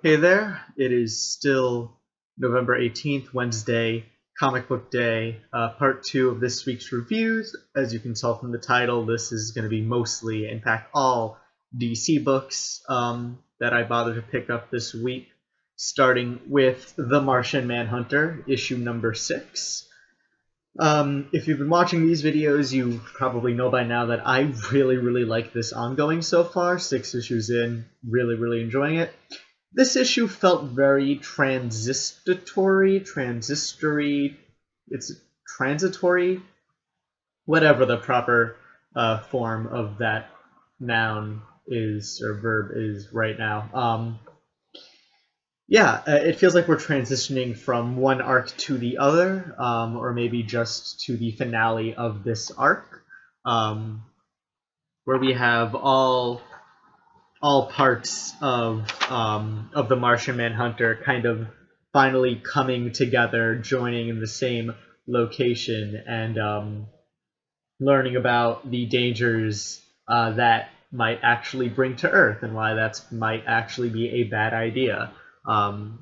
Hey there, it is still November 18th, Wednesday, Comic Book Day, part 2 of this week's reviews. As you can tell from the title, this is going to be mostly, in fact, all DC books that I bothered to pick up this week, starting with The Martian Manhunter, issue number 6. If you've been watching these videos, you probably know by now that I really like this ongoing so far. 6 issues in, really enjoying it. This issue felt very transitory, it's transitory, whatever the proper form of that noun is, or verb is right now. It feels like we're transitioning from one arc to the other, or maybe just to the finale of this arc, where we have all parts of the Martian Manhunter kind of finally coming together, joining in the same location, and learning about the dangers that might actually bring to Earth, and why that might actually be a bad idea.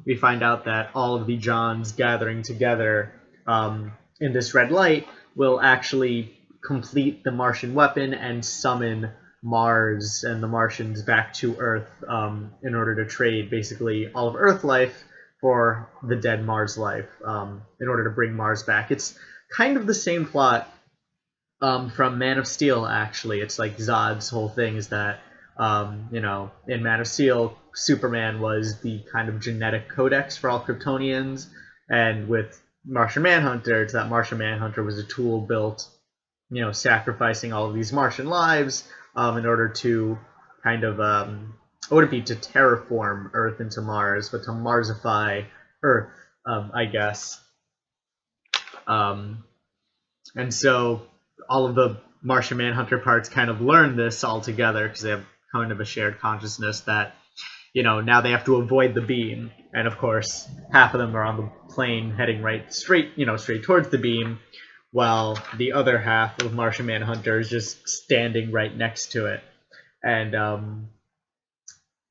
We find out that all of the Johns gathering together in this red light will actually complete the Martian weapon and summon Mars and the Martians back to Earth in order to trade basically all of Earth life for the dead Mars life in order to bring Mars back. It's kind of the same plot from Man of Steel, actually. It's like Zod's whole thing is that, in Man of Steel, Superman was the kind of genetic codex for all Kryptonians, and with Martian Manhunter, it's that Martian Manhunter was a tool built, sacrificing all of these Martian lives in order to kind of, it wouldn't be to terraform Earth into Mars, but to Marsify Earth, I guess. And so all of the Martian Manhunter parts kind of learn this all together because they have kind of a shared consciousness that, now they have to avoid the beam. And of course, half of them are on the plane heading straight towards the beam, while the other half of Martian Manhunter is just standing right next to it. And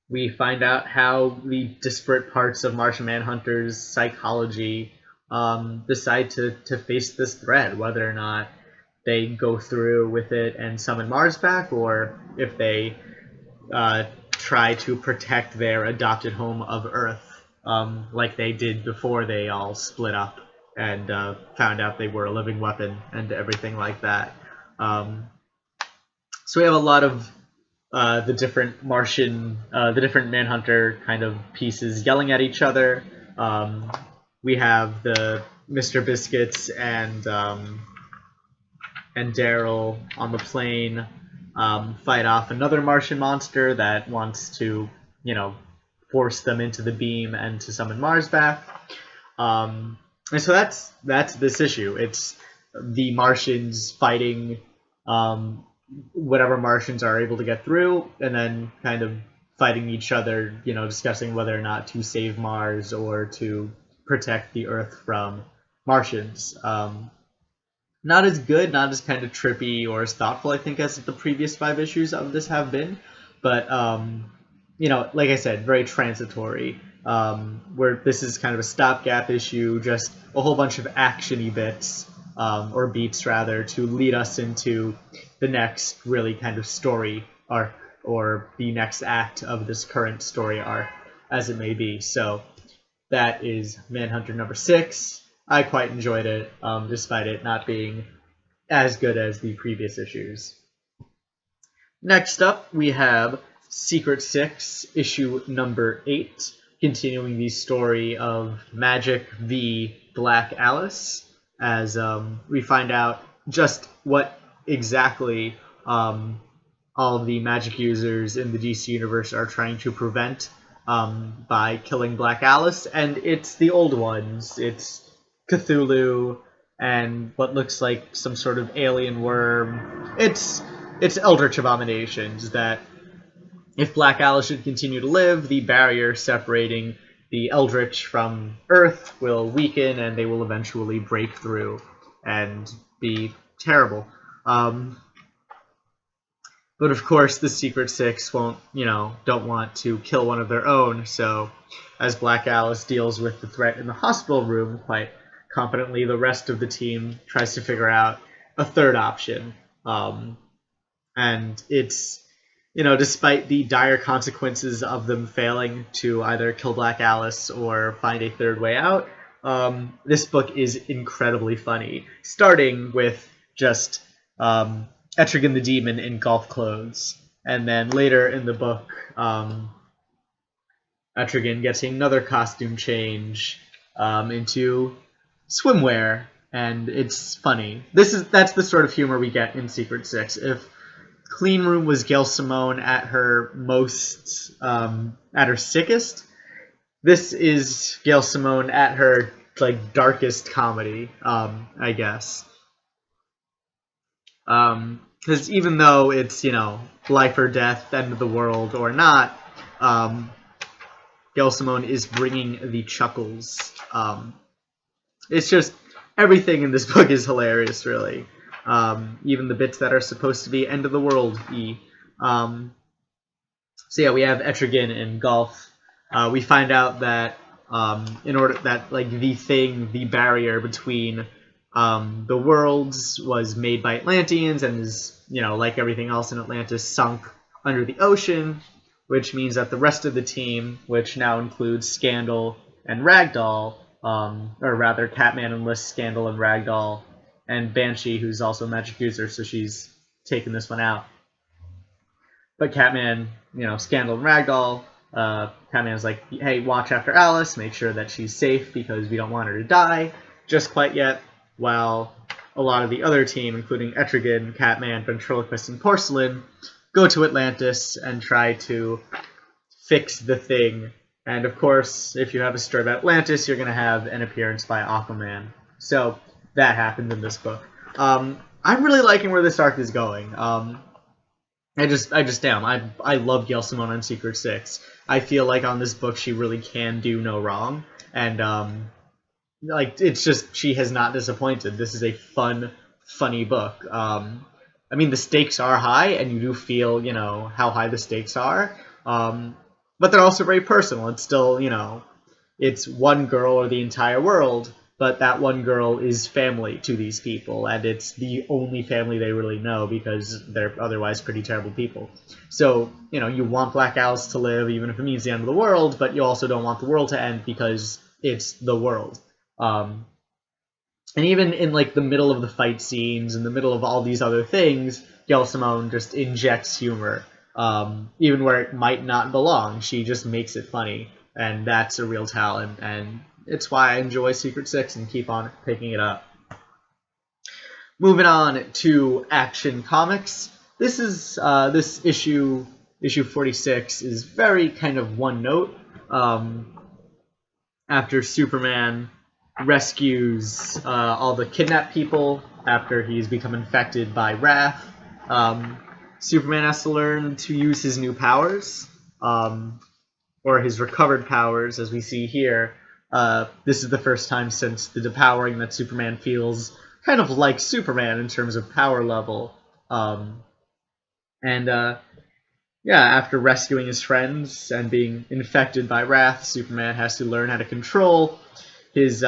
we find out how the disparate parts of Martian Manhunter's psychology decide to face this threat, whether or not they go through with it and summon Mars back, or if they try to protect their adopted home of Earth, like they did before they all split up and found out they were a living weapon and everything like that. So we have a lot of the different Manhunter kind of pieces yelling at each other. We have the Mr. Biscuits and Daryl on the plane fight off another Martian monster that wants to, force them into the beam and to summon Mars back. And so that's this issue. It's the Martians fighting whatever Martians are able to get through, and then kind of fighting each other, discussing whether or not to save Mars or to protect the Earth from Martians. Not as good, not as kind of trippy or as thoughtful, I think, as the previous 5 issues of this have been. But, like I said, very transitory. Where this is kind of a stopgap issue, just a whole bunch of action-y bits, or beats rather, to lead us into the next really kind of story arc, or the next act of this current story arc, as it may be. So that is Manhunter number 6. I quite enjoyed it, despite it not being as good as the previous issues. Next up, we have Secret 6, issue number 8, continuing the story of Magic v. Black Alice, as we find out just what exactly all of the magic users in the DC universe are trying to prevent by killing Black Alice, and it's the old ones. It's Cthulhu and what looks like some sort of alien worm. It's eldritch abominations that, if Black Alice should continue to live, the barrier separating the eldritch from Earth will weaken, and they will eventually break through and be terrible. But But of course, the Secret Six don't want to kill one of their own. So, as Black Alice deals with the threat in the hospital room quite competently, the rest of the team tries to figure out a third option. And it's, despite the dire consequences of them failing to either kill Black Alice or find a third way out, this book is incredibly funny, starting with just Etrigan the Demon in golf clothes, and then later in the book, Etrigan gets another costume change into swimwear, and it's funny. That's the sort of humor we get in Secret Six. If Clean Room was Gail Simone at her most, at her sickest, this is Gail Simone at her darkest comedy, I guess. Because even though it's life or death, end of the world or not, Gail Simone is bringing the chuckles. It's just everything in this book is hilarious, really. Even the bits that are supposed to be end of the world-y. So yeah, we have Etrigan in golf. We find out that in order that the barrier between the worlds was made by Atlanteans and is like everything else in Atlantis sunk under the ocean, which means that the rest of the team, which now includes Scandal and Ragdoll, or rather Catman enlists Scandal and Ragdoll, and Banshee, who's also a magic user, so she's taken this one out. But Catman, Scandal and Ragdoll, Catman's like, hey, watch after Alice, make sure that she's safe because we don't want her to die just quite yet, while a lot of the other team, including Etrigan, Catman, Ventriloquist, and Porcelain, go to Atlantis and try to fix the thing. And of course, if you have a story about Atlantis, you're going to have an appearance by Aquaman. So that happened in this book. I'm really liking where this arc is going. I just am. I love Gail Simone on Secret Six. I feel like on this book she really can do no wrong, and it's just she has not disappointed. This is a funny book. I mean, the stakes are high, and you do feel how high the stakes are, but they're also very personal. It's still it's one girl or the entire world, but that one girl is family to these people, and it's the only family they really know because they're otherwise pretty terrible people. So, you want Black Alice to live, even if it means the end of the world, but you also don't want the world to end because it's the world. And even in, the middle of the fight scenes, in the middle of all these other things, Gail Simone just injects humor. Even where it might not belong, she just makes it funny, and that's a real talent, and it's why I enjoy Secret Six and keep on picking it up. Moving on to Action Comics. This is this issue 46 is very kind of one note. After Superman rescues all the kidnapped people after he's become infected by Wrath, Superman has to learn to use his new powers, or his recovered powers, as we see here. This is the first time since the depowering that Superman feels kind of like Superman in terms of power level. After rescuing his friends and being infected by Wrath, Superman has to learn how to control his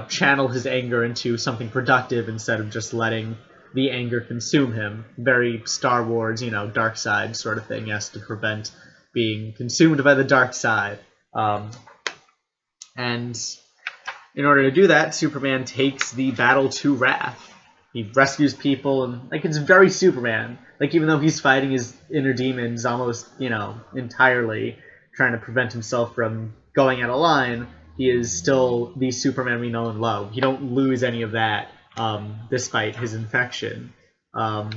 channel his anger into something productive instead of just letting the anger consume him. Very Star Wars, dark side sort of thing. He has to prevent being consumed by the dark side. And in order to do that, Superman takes the battle to Wrath. He rescues people, and it's very Superman. Even though he's fighting his inner demons almost, entirely, trying to prevent himself from going out of line, he is still the Superman we know and love. You don't lose any of that, despite his infection. And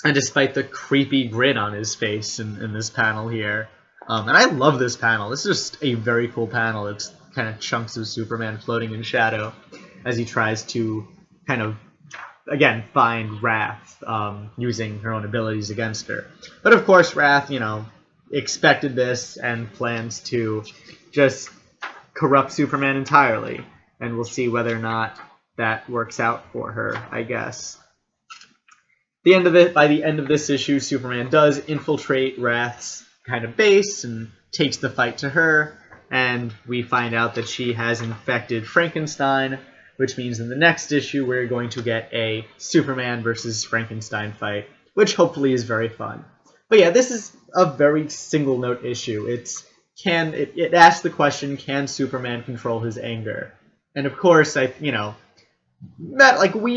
despite the creepy grin on his face in this panel here. And I love this panel. This is just a very cool panel. It's kind of chunks of Superman floating in shadow as he tries to kind of, again, find Wrath, using her own abilities against her. But of course, Wrath, expected this and plans to just corrupt Superman entirely. And we'll see whether or not that works out for her, I guess. by the end of this issue, Superman does infiltrate Wrath's kind of base and takes the fight to her, and we find out that she has infected Frankenstein, which means in the next issue we're going to get a Superman versus Frankenstein fight, which hopefully is very fun. But yeah, this is a very single note issue. It asks the question, can Superman control his anger? And of course, we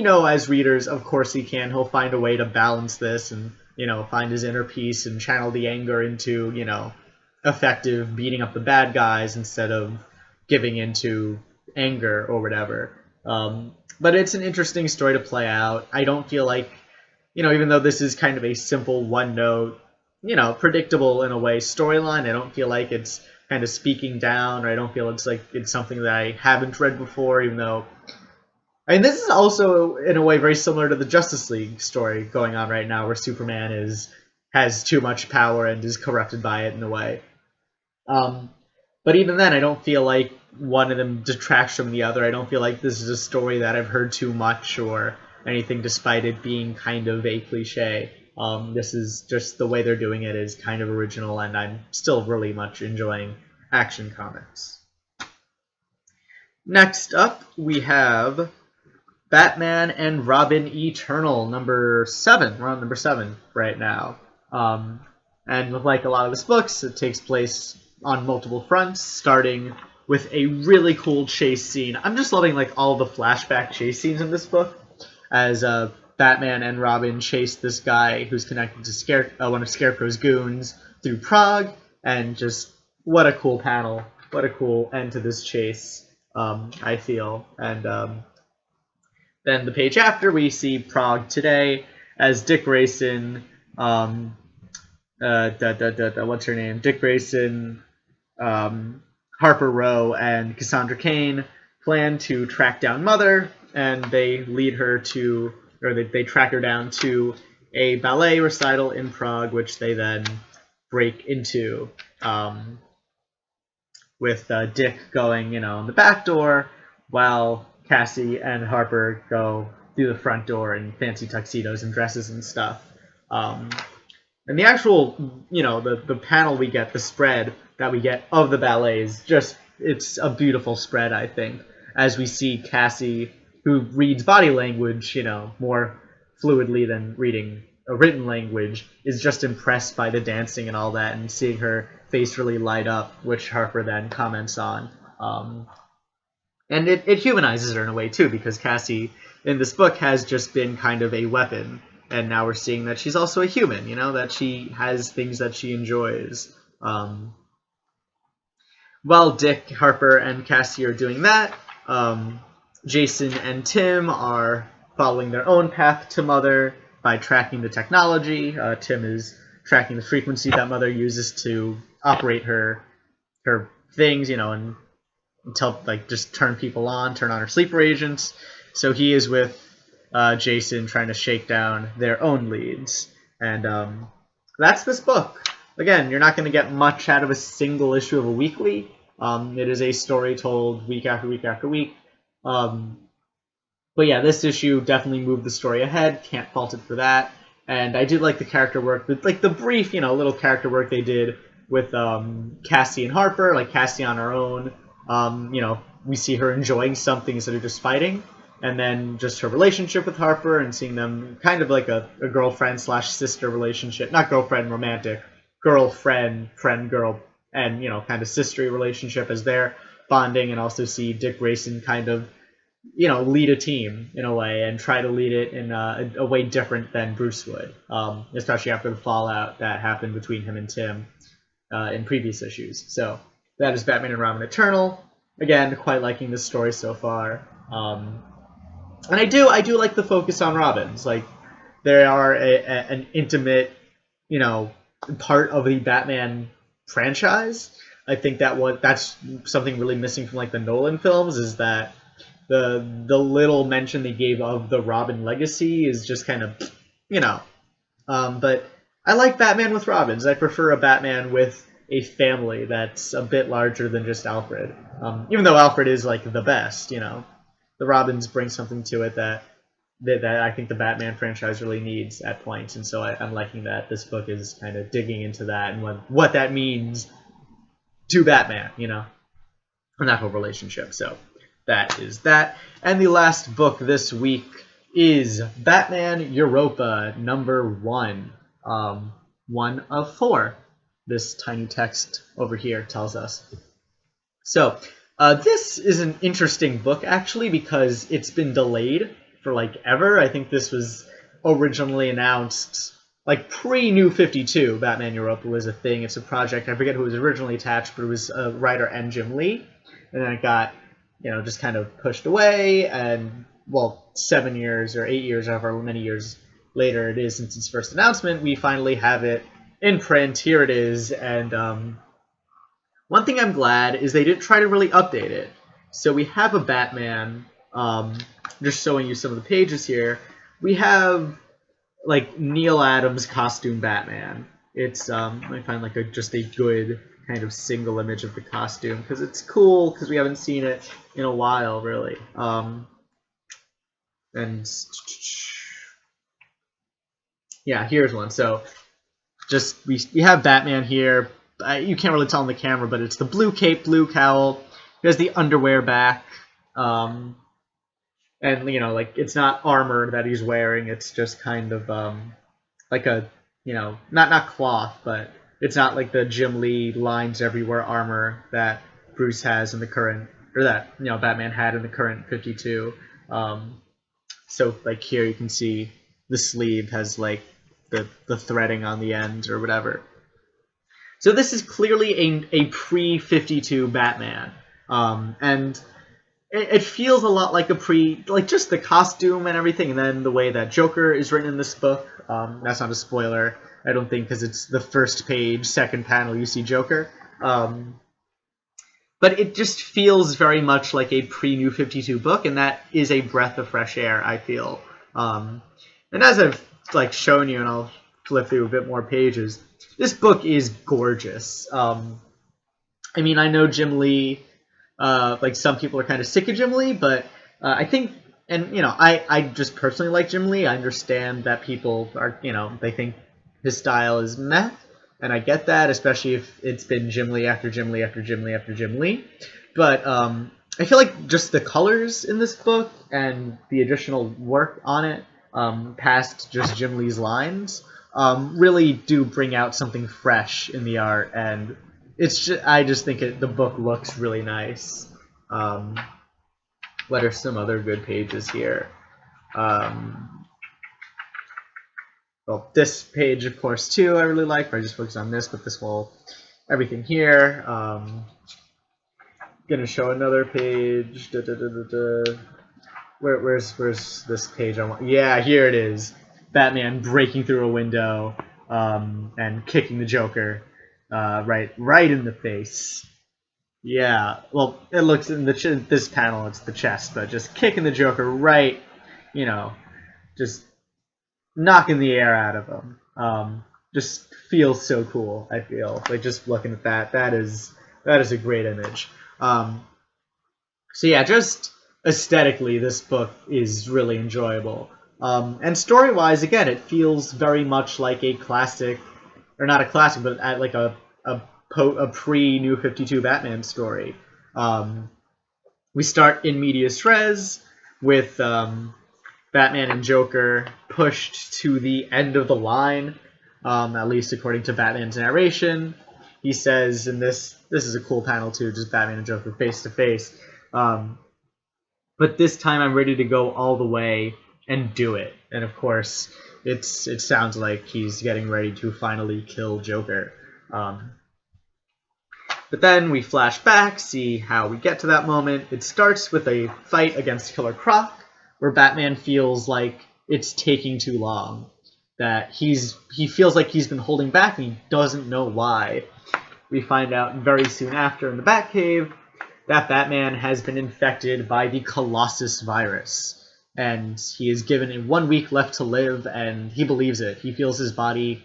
know as readers, of course he can. He'll find a way to balance this and, find his inner peace and channel the anger into, effective beating up the bad guys instead of giving into anger or whatever. But it's an interesting story to play out. I don't feel like, even though this is kind of a simple one-note, predictable in a way storyline, I don't feel like it's kind of speaking down, or I don't feel it's something that I haven't read before, even though... this is also, in a way, very similar to the Justice League story going on right now, where Superman has too much power and is corrupted by it in a way. But even then, I don't feel like one of them detracts from the other. I don't feel like this is a story that I've heard too much or anything, despite it being kind of a cliche. This is just the way they're doing it is kind of original, and I'm still really much enjoying Action Comics. Next up, we have Batman and Robin Eternal, number 7. We're on number 7 right now. And like a lot of his books, it takes place on multiple fronts, starting with a really cool chase scene. I'm just loving all the flashback chase scenes in this book, as Batman and Robin chase this guy who's connected to one of Scarecrow's goons through Prague, and just what a cool panel, what a cool end to this chase, I feel. And then the page after, we see Prague today as Dick Grayson, what's her name? Dick Grayson, Harper Row, and Cassandra Cain plan to track down Mother, and they they track her down to a ballet recital in Prague, which they then break into, with Dick going, in the back door, while Cassie and Harper go through the front door in fancy tuxedos and dresses and stuff. And the actual, the panel we get, the spread that we get of the ballet is it's a beautiful spread, I think, as we see Cassie, who reads body language, more fluidly than reading a written language, is just impressed by the dancing and all that, and seeing her face really light up, which Harper then comments on. And it humanizes her in a way, too, because Cassie, in this book, has just been kind of a weapon. And now we're seeing that she's also a human, that she has things that she enjoys. While Dick, Harper, and Cassie are doing that, Jason and Tim are following their own path to Mother by tracking the technology. Tim is tracking the frequency that Mother uses to operate her things, and until just turn on her sleeper agents. So he is with Jason trying to shake down their own leads. And that's this book. Again, you're not going to get much out of a single issue of a weekly. It is a story told week after week after week. But yeah, this issue definitely moved the story ahead. Can't fault it for that. And I do like the character work, the brief, little character work they did with Cassie and Harper, Cassie on her own. We see her enjoying something instead of just fighting. And then just her relationship with Harper, and seeing them kind of like a girlfriend/sister relationship. Not girlfriend, romantic. Girlfriend, friend-girl, and, kind of sistery relationship as they're bonding. And also see Dick Grayson kind of, lead a team in a way, and try to lead it in a way different than Bruce would. Especially after the fallout that happened between him and Tim in previous issues. So that is Batman and Robin Eternal. Again, quite liking this story so far. And I do like the focus on Robins. They are an intimate, part of the Batman franchise. I think that's something really missing from the Nolan films, is that the little mention they gave of the Robin legacy is just kind of, But I like Batman with Robins. I prefer a Batman with a family that's a bit larger than just Alfred. Even though Alfred is the best, the Robins bring something to it that that I think the Batman franchise really needs at points, and so I'm liking that this book is kind of digging into that and what that means to Batman, and that whole relationship. So that is that. And the last book this week is Batman Europa #1, 1 of 4. This tiny text over here tells us. So this is an interesting book actually because it's been delayed for like ever. I think this was originally announced like pre-New 52. Batman Europa was a thing. It's a project. I forget who was originally attached, but it was a writer and Jim Lee. And then it got, just kind of pushed away. And, 7 years or 8 years, however many years later it is since its first announcement, we finally have it in print. Here it is. And one thing I'm glad is they didn't try to really update it. So we have a Batman, just showing you some of the pages here. We have, like, Neil Adams costume Batman. It's, let me find, like, just a good kind of single image of the costume, because it's cool, because we haven't seen it in a while, really. And yeah, here's one. So just we have Batman here. You can't really tell on the camera, but it's the blue cape, blue cowl. There's the underwear back, and like it's not armor that he's wearing. It's just kind of like a not cloth, but it's not like the Jim Lee lines everywhere armor that Bruce has in the current, or that Batman had in the current 52. So like here you can see the sleeve has like the threading on the end or whatever. So this is clearly a pre-52 Batman, and it feels a lot like like just the costume and everything, and then the way that Joker is written in this book. That's not a spoiler, I don't think, because it's the first page, second panel, you see Joker. But it just feels very much like a pre-New 52 book, and that is a breath of fresh air, I feel. And as I've like shown you, and I'll flip through a bit more pages, this book is gorgeous. I mean, I know Jim Lee, like some people are kind of sick of Jim Lee, but I think, and I just personally like Jim Lee. I understand that people are, they think his style is meh. And I get that, especially if it's been Jim Lee after Jim Lee after Jim Lee after Jim Lee. But I feel like just the colors in this book and the additional work on it, past just Jim Lee's lines, really do bring out something fresh in the art. And I just think the book looks really nice. What are some other good pages here? Well, this page, of course, too, I really like, but I just focus on this, but this whole, everything here. Gonna show another page. Where's this page? Yeah, here it is. Batman breaking through a window and kicking the Joker right in the face. Yeah, well, it looks in this panel, it's the chest, but just kicking the Joker right, just knocking the air out of him. Just feels so cool, I feel. Like, just looking at that is a great image. So yeah, just aesthetically, this book is really enjoyable. And story-wise, again, it feels very much like a classic, or not a classic, but like a pre-New 52 Batman story. We start in medias res with Batman and Joker pushed to the end of the line, at least according to Batman's narration. He says, and this is a cool panel too, just Batman and Joker face to face. But this time I'm ready to go all the way and do it. And of course, it sounds like he's getting ready to finally kill Joker. But then we flash back, see how we get to that moment. It starts with a fight against Killer Croc, where Batman feels like it's taking too long. That he feels like he's been holding back and he doesn't know why. We find out very soon after in the Batcave that Batman has been infected by the Colossus virus. And he is given 1 week left to live, and he believes it. He feels his body,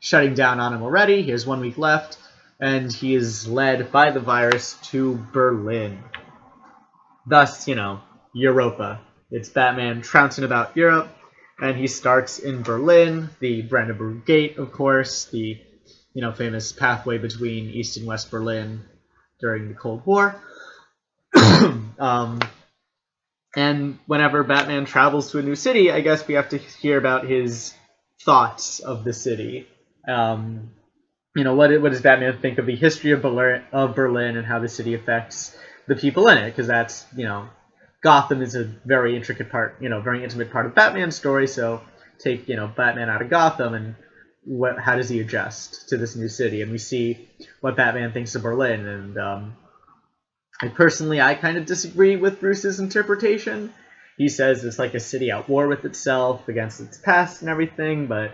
shutting down on him already. He has 1 week left, and he is led by the virus to Berlin. Thus, Europa It's Batman trouncing about Europe, and he starts in Berlin, the Brandenburg Gate, of course, the famous pathway between East and West Berlin during the Cold War. And whenever Batman travels to a new city, I guess we have to hear about his thoughts of the city. What does Batman think of the history of Berlin and how the city affects the people in it? Because that's, Gotham is a very intricate part, very intimate part of Batman's story. So take, Batman out of Gotham and how does he adjust to this new city? And we see what Batman thinks of Berlin. And I kind of disagree with Bruce's interpretation. He says it's like a city at war with itself, against its past and everything, but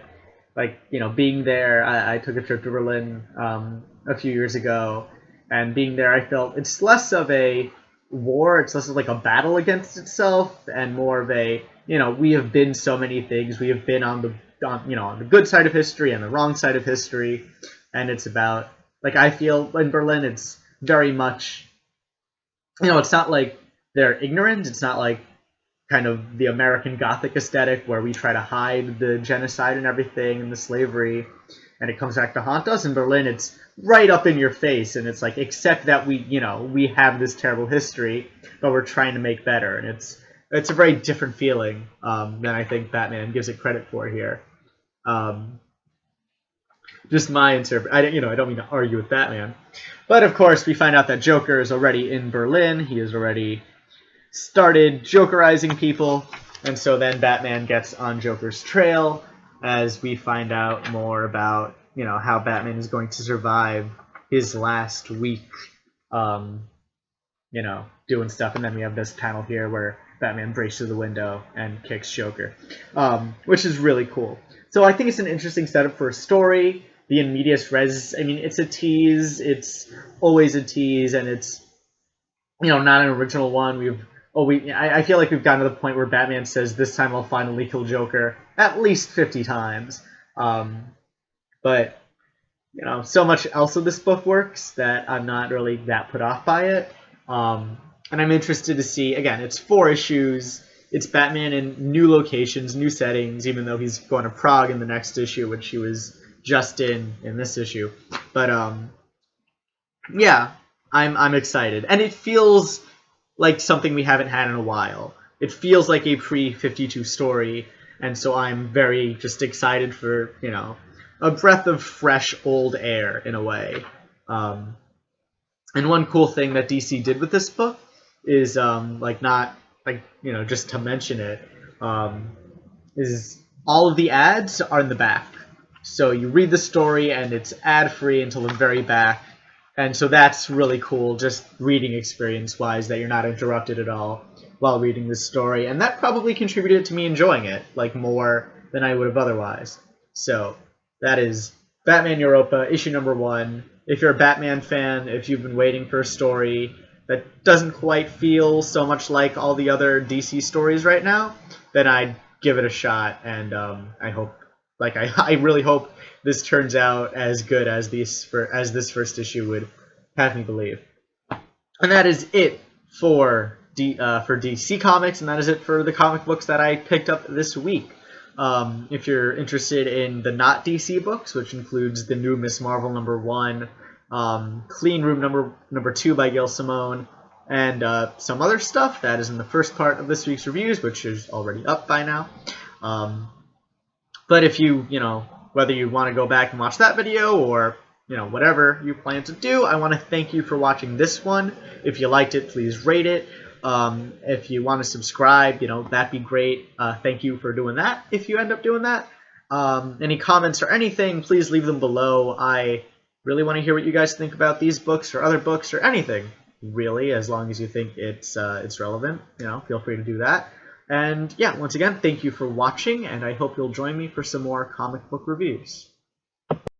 being there, I took a trip to Berlin a few years ago, and being there, I felt it's less of a war, it's less of like a battle against itself, and more of a, we have been so many things, we have been on the good side of history and the wrong side of history, and it's about, I feel in Berlin, it's very much, it's not like they're ignorant, it's not like kind of the American Gothic aesthetic where we try to hide the genocide and everything and the slavery, and it comes back to haunt us. In Berlin, it's right up in your face, and it's like, except that we have this terrible history, but we're trying to make better, and it's a very different feeling than I think Batman gives it credit for here. Just my interpretation. I don't mean to argue with Batman, but of course we find out that Joker is already in Berlin. He has already started Jokerizing people, and so then Batman gets on Joker's trail as we find out more about how Batman is going to survive his last week doing stuff. And then we have this panel here where Batman breaks through the window and kicks Joker, which is really cool. So I think it's an interesting setup for a story. The in medias res, it's a tease. It's always a tease, and it's not an original one. I feel like we've gotten to the point where Batman says, "This time I'll finally kill Joker," at least 50 times. But so much else of this book works that I'm not really that put off by it. And I'm interested to see, again, it's 4 issues. It's Batman in new locations, new settings, even though he's going to Prague in the next issue, which he was just in this issue. But yeah, I'm excited. And it feels like something we haven't had in a while. It feels like a pre-52 story, and so I'm very just excited for, a breath of fresh old air in a way. And one cool thing that DC did with this book is, just to mention it, is all of the ads are in the back. So you read the story and it's ad-free until the very back. And so that's really cool, just reading experience-wise, that you're not interrupted at all while reading this story. And that probably contributed to me enjoying it, more than I would have otherwise. So that is Batman Europa, issue number 1. If you're a Batman fan, if you've been waiting for a story that doesn't quite feel so much like all the other DC stories right now, then I'd give it a shot. And I hope, I really hope this turns out as good as this first issue would have me believe. And that is it for DC Comics, and that is it for the comic books that I picked up this week. If you're interested in the not DC books, which includes the new Miss Marvel #1, Clean Room number 2 by Gail Simone, and some other stuff that is in the first part of this week's reviews, which is already up by now. But if you, whether you want to go back and watch that video or, whatever you plan to do, I want to thank you for watching this one. If you liked it, please rate it. If you want to subscribe, that'd be great. Thank you for doing that if you end up doing that. Any comments or anything, please leave them below. I really want to hear what you guys think about these books or other books or anything, really, as long as you think it's relevant. Feel free to do that. And yeah, once again, thank you for watching, and I hope you'll join me for some more comic book reviews.